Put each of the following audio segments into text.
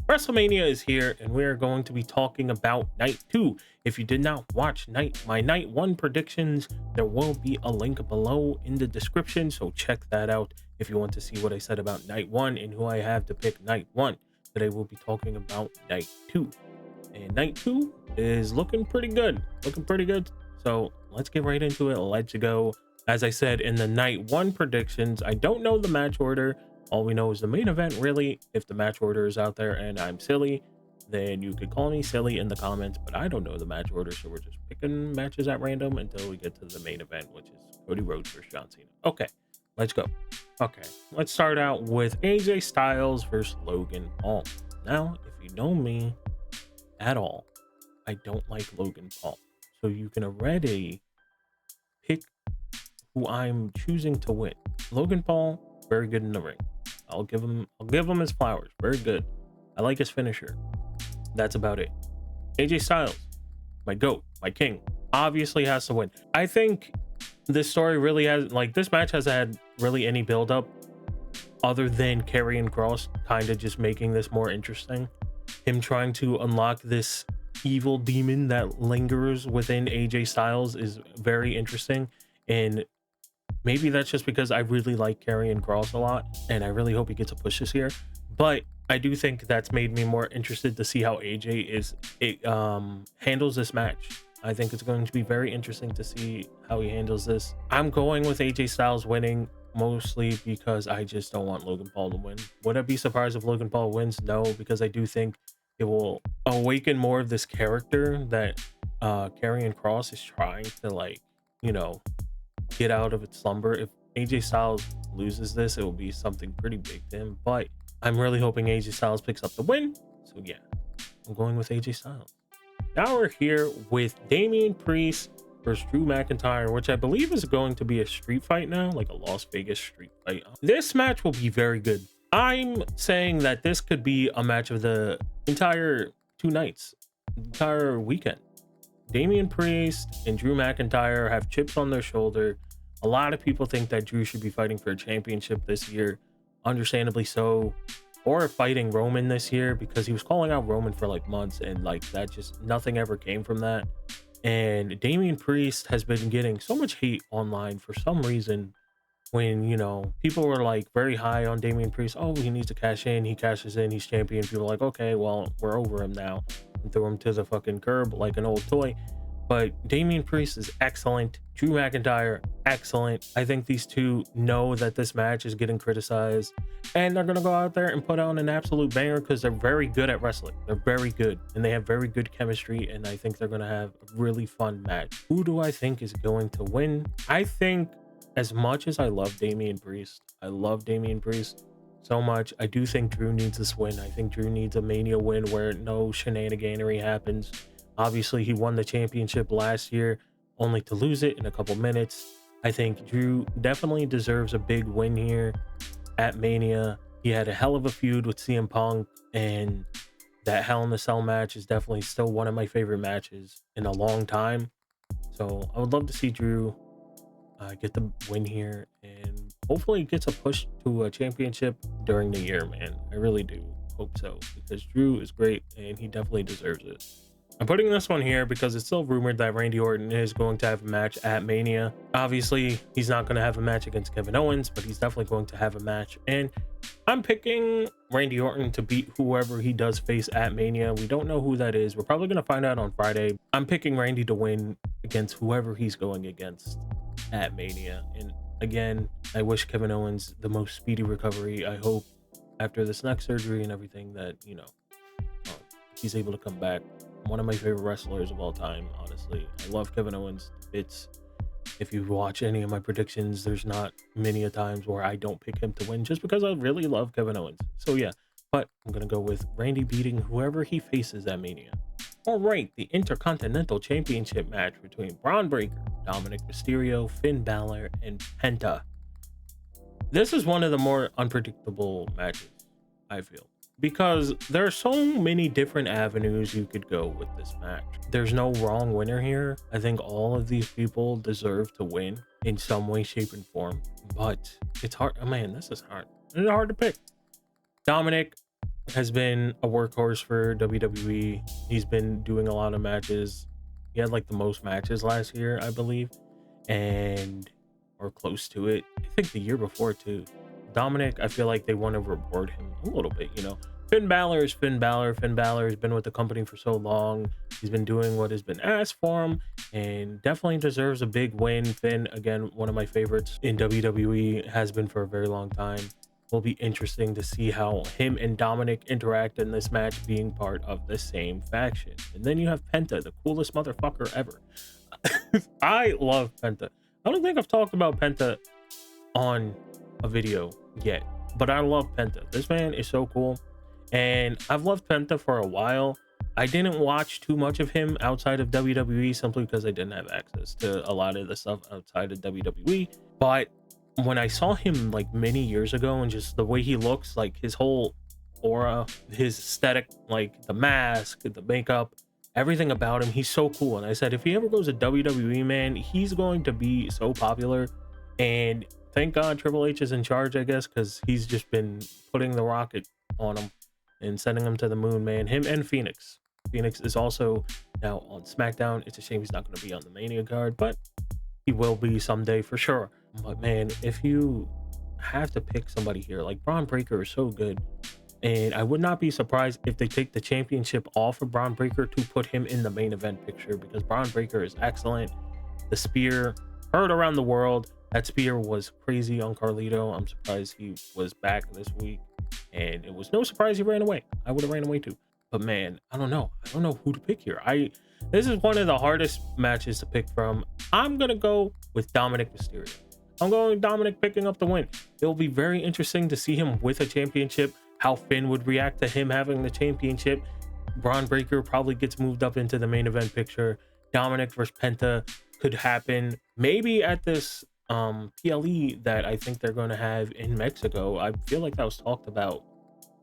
WrestleMania is here, and we're going to be talking about night two. If you did not watch my night one predictions, there will be a link below in the description. So check that out if you want to see what I said about night one and who I have to pick night one. Today we'll be talking about night two. And night two is looking pretty good. Looking pretty good. So let's get right into it. Let's go. As I said in the night one predictions, I don't know the match order. All we know is the main event, really. If the match order is out there and I'm silly, then you could call me silly in the comments, but I don't know the match order, so we're just picking matches at random until we get to the main event, which is Cody Rhodes versus John Cena. Okay, let's go. Okay, let's start out with AJ Styles versus Logan Paul. Now, if you know me at all, I don't like Logan Paul. So you can already pick who I'm choosing to win. Logan Paul, very good in the ring. I'll give him his flowers. Very good. I like his finisher. That's about it. AJ Styles, my GOAT, my king, obviously has to win. I think this story really has, like, this match has had really any build up other than Karrion Kross kind of just making this more interesting. Him trying to unlock this evil demon that lingers within AJ Styles is very interesting. And maybe that's just because I really like Karrion Kross a lot, and I really hope he gets a push this year. But I do think that's made me more interested to see how AJ handles this match. I think it's going to be very interesting to see how he handles this. I'm going with AJ Styles winning, mostly because I just don't want Logan Paul to win. Would I be surprised if Logan Paul wins? No, because I do think it will awaken more of this character that Karrion Kross is trying to, like, you know, get out of its slumber. If AJ Styles loses this, it will be something pretty big to him, but I'm really hoping AJ Styles picks up the win. So yeah, I'm going with AJ Styles. Now we're here with Damian Priest versus Drew McIntyre, which I believe is going to be a street fight now, like a Las Vegas street fight. This match will be very good. I'm saying that this could be a match of the entire 2 nights, entire weekend. Damian Priest and Drew McIntyre have chips on their shoulder. A lot of people think that Drew should be fighting for a championship this year, understandably so, or fighting Roman this year, because he was calling out Roman for like months, and like that just nothing ever came from that. And Damian Priest has been getting so much hate online for some reason. When, you know, people were like very high on Damian Priest, oh, he needs to cash in, he cashes in, he's champion. People are like, okay, well, we're over him now, and threw him to the fucking curb like an old toy. But Damian Priest is excellent. Drew McIntyre, excellent. I think these two know that this match is getting criticized, and they're gonna go out there and put on an absolute banger because they're very good at wrestling. They're very good, and they have very good chemistry, and I think they're gonna have a really fun match. Who do I think is going to win? I think, as much as I love Damian Priest, so much, I do think Drew needs this win. I think Drew needs a Mania win where no shenaniganery happens. Obviously, he won the championship last year, only to lose it in a couple minutes. I think Drew definitely deserves a big win here at Mania. He had a hell of a feud with CM Punk, and that Hell in a Cell match is definitely still one of my favorite matches in a long time. So I would love to see Drew get the win here, and hopefully gets a push to a championship during the year, man. I really do hope so, because Drew is great and he definitely deserves it. I'm putting this one here because it's still rumored that Randy Orton is going to have a match at Mania. Obviously, he's not going to have a match against Kevin Owens, but he's definitely going to have a match. And I'm picking Randy Orton to beat whoever he does face at Mania. We don't know who that is. We're probably going to find out on Friday. I'm picking Randy to win against whoever he's going against at Mania. And again, I wish Kevin Owens the most speedy recovery. I hope after this neck surgery and everything that, you know, he's able to come back. One of my favorite wrestlers of all time, honestly. I love Kevin Owens. If you watch any of my predictions, there's not many a times where I don't pick him to win just because I really love Kevin Owens. So yeah, but I'm gonna go with Randy beating whoever he faces at Mania. All right, the Intercontinental Championship match between Braun Breaker, Dominic Mysterio, Finn Balor, and Penta. This is one of the more unpredictable matches, I feel, because there are so many different avenues you could go with this match. There's no wrong winner here. I think all of these people deserve to win in some way, shape, and form, but it's hard. Oh man, this is hard. It's hard to pick. Dominic has been a workhorse for WWE. He's been doing a lot of matches. He had like the most matches last year, I believe, and or close to it. I think the year before too. Dominic, I feel like they want to reward him a little bit, you know. Finn Balor is Finn Balor. Finn Balor has been with the company for so long. He's been doing what has been asked for him and definitely deserves a big win. Finn, again, one of my favorites in WWE, has been for a very long time. Will be interesting to see how him and Dominic interact in this match, being part of the same faction. And then you have Penta, the coolest motherfucker ever. I love Penta. I don't think I've talked about Penta on a video yet, but I love Penta. This man is so cool, and I've loved Penta for a while. I didn't watch too much of him outside of WWE simply because I didn't have access to a lot of the stuff outside of WWE. But when I saw him like many years ago, and just the way he looks, like his whole aura, his aesthetic, like the mask, the makeup, everything about him, he's so cool. And I said, if he ever goes to WWE, man, he's going to be so popular. And thank God Triple H is in charge, I guess, because he's just been putting the rocket on him and sending him to the moon, man. Him and Phoenix. Phoenix is also now on SmackDown. It's a shame he's not going to be on the Mania card, but he will be someday for sure. But man, if you have to pick somebody here, like Braun Breaker is so good. And I would not be surprised if they take the championship off of Braun Breaker to put him in the main event picture, because Braun Breaker is excellent. The spear heard around the world. That spear was crazy on Carlito. I'm surprised he was back this week. And it was no surprise he ran away. I would have ran away too. But man, I don't know. I don't know who to pick here. This is one of the hardest matches to pick from. I'm gonna go with Dominic Mysterio. I'm going with Dominic picking up the win. It'll be very interesting to see him with a championship, how Finn would react to him having the championship. Braun Breaker probably gets moved up into the main event picture. Dominic versus Penta could happen maybe at this PLE that I think they're going to have in Mexico. I feel like that was talked about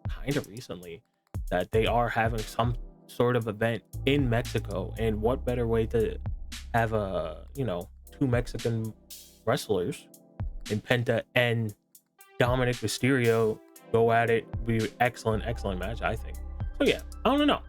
kind of recently, that they are having some sort of event in Mexico. And what better way to have two Mexican wrestlers in Penta and Dominic Mysterio go at it. Be excellent match, I think. So yeah, I don't know.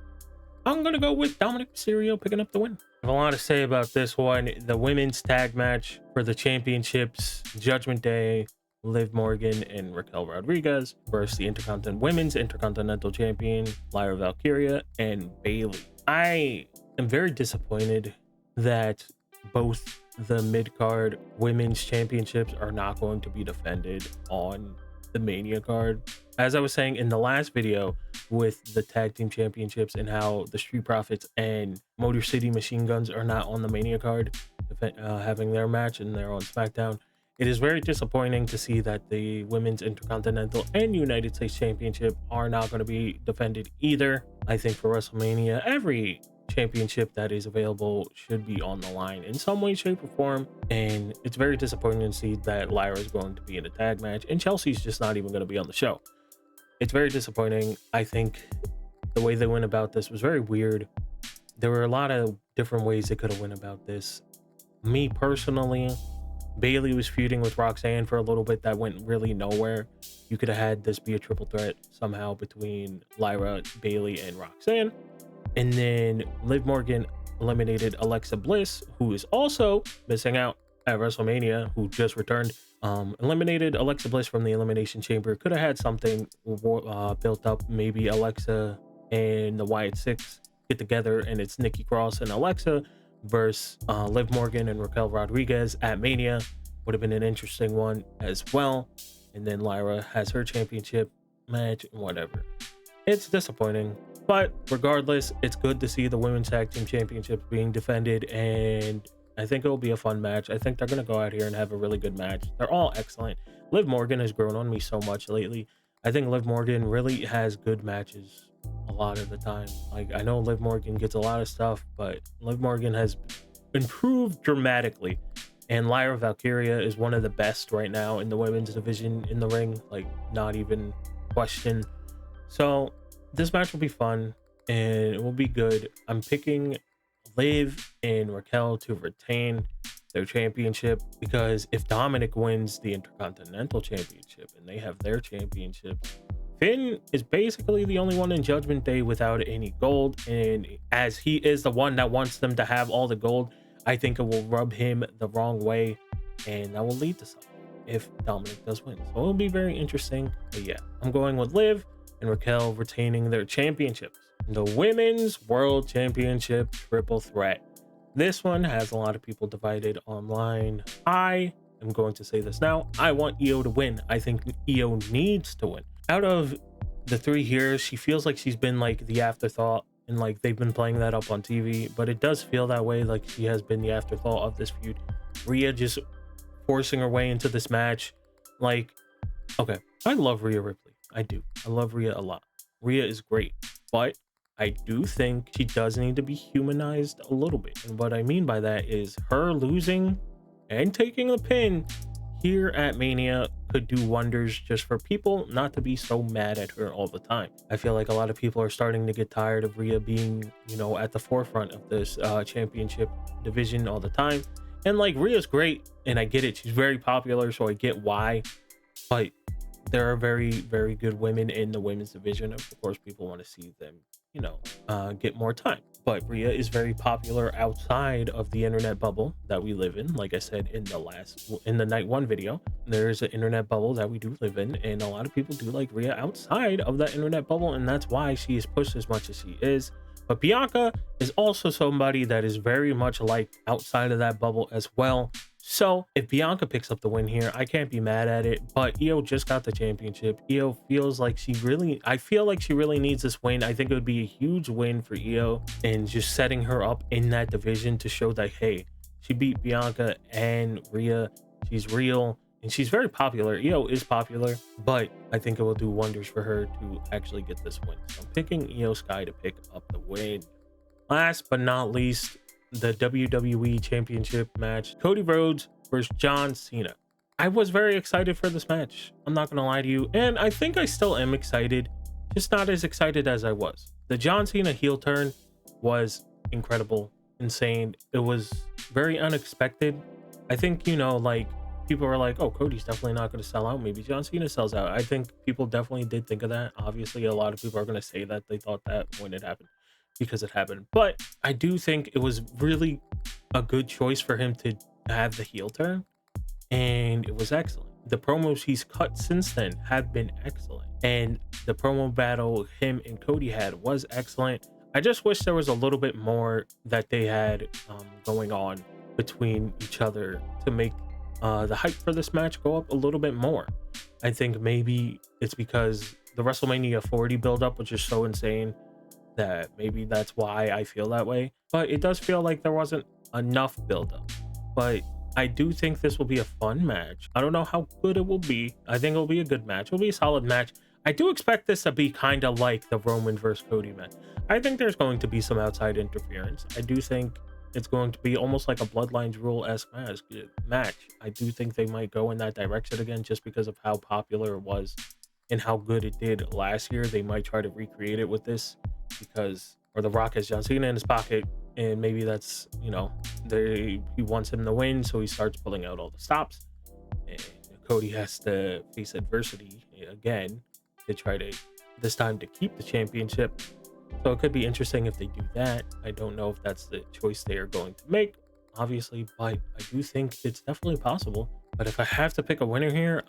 I'm gonna go with Dominic Mysterio picking up the win. I have a lot to say about this one. The women's tag match for the championships, Judgment Day, Liv Morgan and Raquel Rodriguez versus the Women's Intercontinental Champion, Lyra Valkyria and Bayley. I am very disappointed that both the mid-card women's championships are not going to be defended on the Mania card. As I was saying in the last video with the tag team championships and how the Street Profits and Motor City Machine Guns are not on the Mania card, having their match, and they're on SmackDown. It is very disappointing to see that the Women's Intercontinental and United States Championship are not going to be defended either. I think for WrestleMania, every championship that is available should be on the line in some way, shape, or form. And it's very disappointing to see that Lyra is going to be in a tag match and Chelsea's just not even going to be on the show. It's very disappointing. I think the way they went about this was very weird. There were a lot of different ways they could have went about this. Me personally, Bayley was feuding with Roxanne for a little bit. That went really nowhere. You could have had this be a triple threat somehow between Lyra, Bayley, and Roxanne. And then Liv Morgan eliminated Alexa Bliss, who is also missing out at WrestleMania, who just returned. Eliminated Alexa Bliss from the Elimination Chamber. Could have had something built up. Maybe Alexa and the Wyatt Six get together and it's Nikki Cross and Alexa versus Liv Morgan and Raquel Rodriguez at Mania. Would have been an interesting one as well. And then Lyra has her championship match and whatever. It's disappointing. But regardless, it's good to see the Women's Tag Team Championships being defended, and I think it'll be a fun match. I think they're going to go out here and have a really good match. They're all excellent. Liv Morgan has grown on me so much lately. I think Liv Morgan really has good matches a lot of the time. Like, I know Liv Morgan gets a lot of stuff, but Liv Morgan has improved dramatically. And Lyra Valkyria is one of the best right now in the women's division in the ring. Like, not even question. So this match will be fun and it will be good. I'm picking Liv and Raquel to retain their championship, because if Dominic wins the Intercontinental Championship and they have their championship Finn is basically the only one in Judgment Day without any gold, and as he is the one that wants them to have all the gold, I think it will rub him the wrong way, and that will lead to something if Dominic does win. So it'll be very interesting. But yeah, I'm going with Liv and Raquel retaining their championships. The Women's World Championship Triple Threat. This one has a lot of people divided online. I am going to say this now. I want Io to win. I think Io needs to win. Out of the three here, she feels like she's been like the afterthought, and like they've been playing that up on TV, but it does feel that way, like she has been the afterthought of this feud. Rhea just forcing her way into this match. Like, okay, I love Rhea Ripley. I do. I love Rhea a lot. Rhea is great, but I do think she does need to be humanized a little bit. And what I mean by that is her losing and taking a pin here at Mania could do wonders just for people not to be so mad at her all the time. I feel like a lot of people are starting to get tired of Rhea being, you know, at the forefront of this championship division all the time. And like, Rhea's great, and I get it. She's very popular, so I get why. But there are very, very good women in the women's division. Of course, people want to see them, you know, get more time. But Rhea is very popular outside of the internet bubble that we live in. Like I said in the night one video, there's an internet bubble that we do live in, and a lot of people do like Rhea outside of that internet bubble, and that's why she is pushed as much as she is. But Bianca is also somebody that is very much like outside of that bubble as well. So if Bianca picks up the win here, I can't be mad at it. But Io just got the championship. Io feels like I feel like she really needs this win. I think it would be a huge win for Io, and just setting her up in that division to show that, hey, she beat Bianca and Rhea. She's real, and she's very popular. Io is popular, but I think it will do wonders for her to actually get this win. So I'm picking Io Sky to pick up the win. Last but not least, the WWE Championship match, Cody Rhodes versus John Cena. I was very excited for this match. I'm not gonna lie to you, and I think I still am excited, just not as excited as I was. The John Cena heel turn was incredible, insane. It was very unexpected. I think, you know, like, people were like, oh, Cody's definitely not going to sell out. Maybe John Cena sells out. I think people definitely did think of that. Obviously, a lot of people are going to say that they thought that when it happened, because it happened. But I do think it was really a good choice for him to have the heel turn, and it was excellent. The promos he's cut since then have been excellent, and the promo battle him and Cody had was excellent. I just wish there was a little bit more that they had going on between each other to make the hype for this match go up a little bit more. I think maybe it's because the WrestleMania 40 buildup was just so insane that maybe that's why I feel that way. But it does feel like there wasn't enough buildup. But I do think this will be a fun match. I don't know how good it will be. I think it'll be a good match. It'll be a solid match. I do expect this to be kind of like the Roman versus Cody match. I think there's going to be some outside interference. I do think it's going to be almost like a Bloodlines rule-esque match. I do think they might go in that direction again, just because of how popular it was and how good it did last year. They might try to recreate it with this, because, or The Rock has John Cena in his pocket, and maybe that's, you know, he wants him to win, so he starts pulling out all the stops, and Cody has to face adversity again to try to, this time, to keep the championship. So it could be interesting if they do that. I don't know if that's the choice they are going to make, obviously, but I do think it's definitely possible. But if I have to pick a winner here,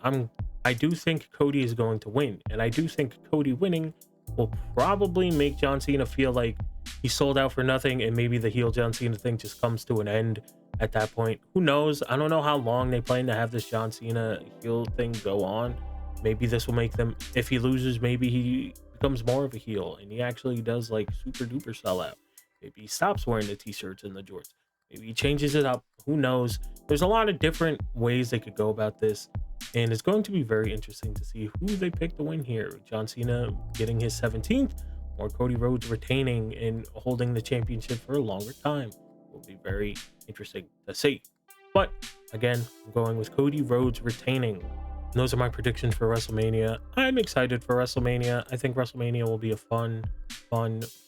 I do think Cody is going to win, and I do think Cody winning will probably make John Cena feel like he sold out for nothing, and maybe the heel John Cena thing just comes to an end at that point. Who knows? I don't know how long they plan to have this John Cena heel thing go on. Maybe this will make them, if he loses, maybe he becomes more of a heel and he actually does like super duper sell out. Maybe he stops wearing the t-shirts and the jorts. Maybe he changes it up. Who knows? There's a lot of different ways they could go about this, and it's going to be very interesting to see who they pick to win here. John Cena getting his 17th, or Cody Rhodes retaining and holding the championship for a longer time. Will be very interesting to see. But again, I'm going with Cody Rhodes retaining. And those are my predictions for WrestleMania. I'm excited for WrestleMania. I think WrestleMania will be a fun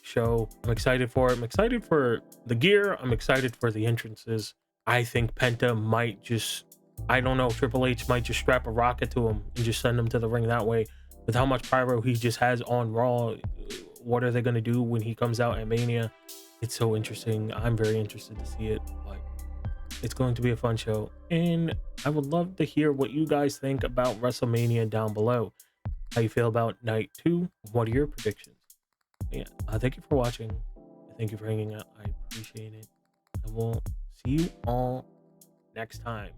show. I'm excited for it. I'm excited for the gear. I'm excited for the entrances. I think Penta might just, I don't know, Triple H might just strap a rocket to him and just send him to the ring that way. with how much pyro he just has on Raw. What are they going to do when he comes out at Mania? It's so interesting. I'm very interested to see it, but it's going to be a fun show. And I would love to hear what you guys think about WrestleMania down below. How you feel about night 2? What are your predictions? Yeah, thank you for watching. Thank you for hanging out. I appreciate it. I will see you all next time.